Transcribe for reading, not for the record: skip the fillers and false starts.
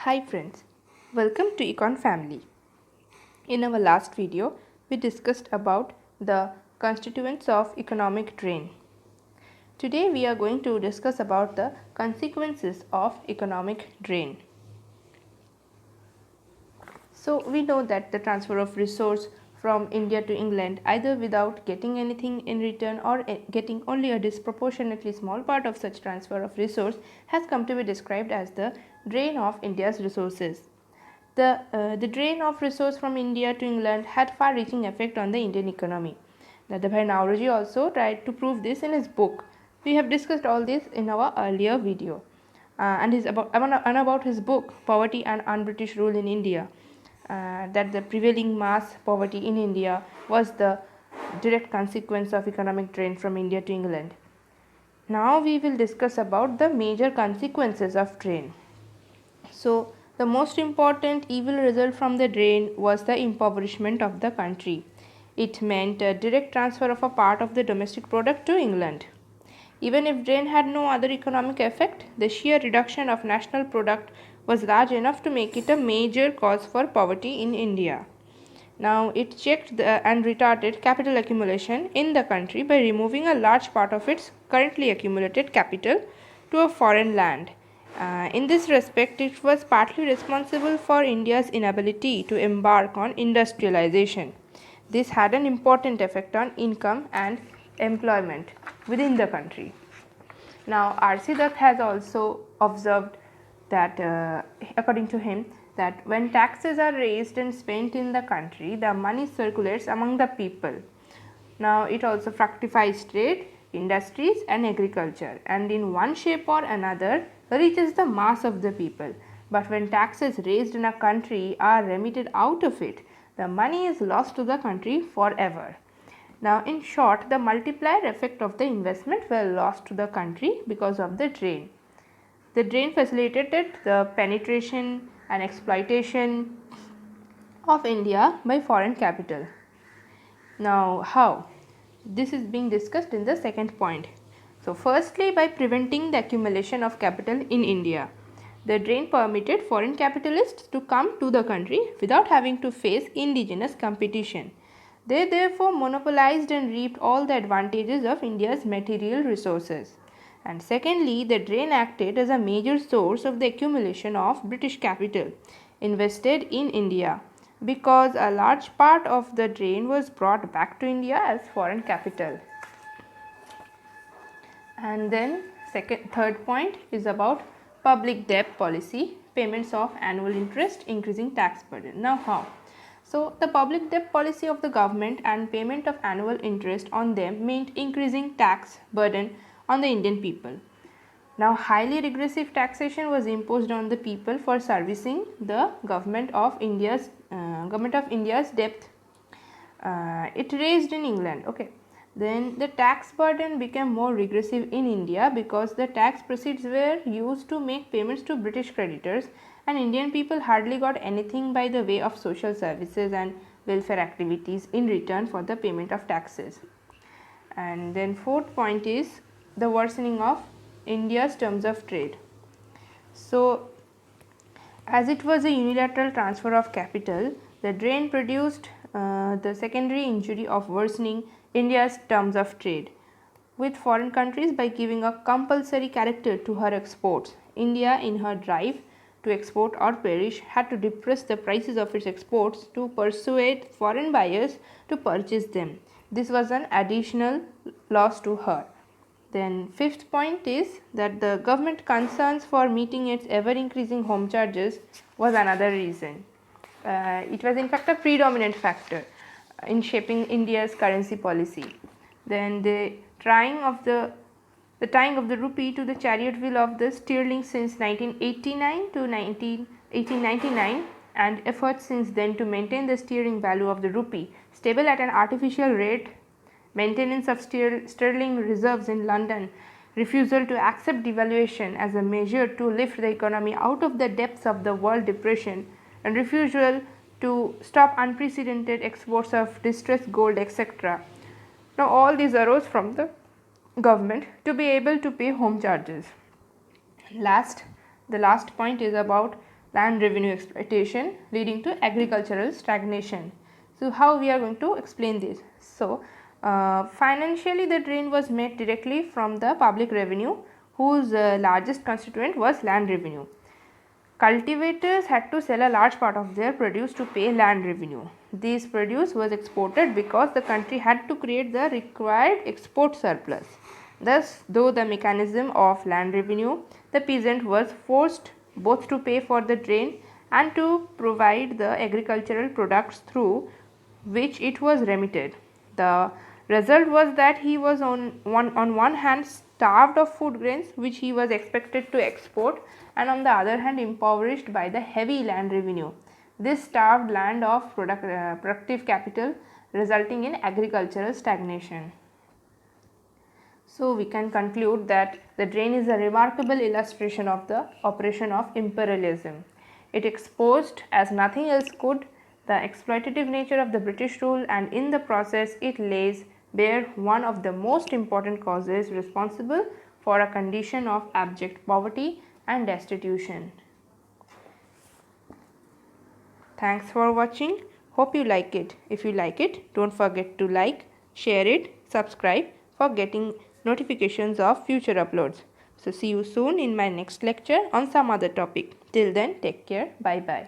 Hi friends, welcome to Econ Family. In our last video, we discussed about the constituents of economic drain. Today we are going to discuss about the consequences of economic drain. So we know that the transfer of resource from India to England, either without getting anything in return or getting only a disproportionately small part of such transfer of resource, has come to be described as the drain of India's resources. The drain of resource from India to England had far-reaching effect on the Indian economy. Dadabhai Naoroji also tried to prove this in his book. We have discussed all this in our earlier video. And about his book, Poverty and Un-British Rule in India, that the prevailing mass poverty in India was the direct consequence of economic drain from India to England. Now we will discuss about the major consequences of drain. So, the most important evil result from the drain was the impoverishment of the country. It meant a direct transfer of a part of the domestic product to England. Even if drain had no other economic effect, the sheer reduction of national product was large enough to make it a major cause for poverty in India. Now, it checked and retarded capital accumulation in the country by removing a large part of its currently accumulated capital to a foreign land. In this respect, it was partly responsible for India's inability to embark on industrialization. This had an important effect on income and employment within the country. Now, R.C. Dutt has also observed that, according to him, that when taxes are raised and spent in the country, the money circulates among the people. Now, it also fructifies trade, industries and agriculture, and in one shape or another reaches the mass of the people. But when taxes raised in a country are remitted out of it, the money is lost to the country forever. Now, in short, the multiplier effect of the investment were lost to the country because of the drain. The drain facilitated the penetration and exploitation of India by foreign capital. Now, how? This is being discussed in the second point. So, firstly, by preventing the accumulation of capital in India. The drain permitted foreign capitalists to come to the country without having to face indigenous competition. They therefore monopolized and reaped all the advantages of India's material resources. And secondly, the drain acted as a major source of the accumulation of British capital invested in India, because a large part of the drain was brought back to India as foreign capital. And then third point is about public debt policy, payments of annual interest, increasing tax burden. Now how? So, the public debt policy of the government and payment of annual interest on them meant increasing tax burden on the Indian people. Now, highly regressive taxation was imposed on the people for servicing the government of India's debt. It raised in England. Okay. Then the tax burden became more regressive in India because the tax proceeds were used to make payments to British creditors, and Indian people hardly got anything by the way of social services and welfare activities in return for the payment of taxes. And then fourth point is the worsening of India's terms of trade. So, as it was a unilateral transfer of capital, the drain produced the secondary injury of worsening India's terms of trade with foreign countries by giving a compulsory character to her exports. India, in her drive to export or perish, had to depress the prices of its exports to persuade foreign buyers to purchase them. This was an additional loss to her. Then fifth point is that the government concerns for meeting its ever increasing home charges was another reason. It was in fact a predominant factor in shaping India's currency policy. Then the tying of the rupee to the chariot wheel of the sterling since 1989 to 1899, and efforts since then to maintain the sterling value of the rupee stable at an artificial rate, maintenance of sterling reserves in London, refusal to accept devaluation as a measure to lift the economy out of the depths of the world depression, and refusal to stop unprecedented exports of distressed gold, etc. Now, all these arose from the government to be able to pay home charges. The last point is about land revenue exploitation leading to agricultural stagnation. So how we are going to explain this? So financially the drain was made directly from the public revenue, whose largest constituent was land revenue. Cultivators had to sell a large part of their produce to pay land revenue. This produce was exported because the country had to create the required export surplus. Thus, though the mechanism of land revenue, the peasant was forced both to pay for the drain and to provide the agricultural products through which it was remitted. The result was that he was on one hand starved of food grains which he was expected to export, and on the other hand impoverished by the heavy land revenue. This starved land of productive capital, resulting in agricultural stagnation. So we can conclude that the drain is a remarkable illustration of the operation of imperialism. It exposed, as nothing else could, the exploitative nature of the British rule, and in the process it lays bare one of the most important causes responsible for a condition of abject poverty and destitution. Thanks for watching. Hope you like it. If you like it, don't forget to like, share it, subscribe for getting notifications of future uploads. So see you soon in my next lecture on some other topic. Till then, take care. Bye bye.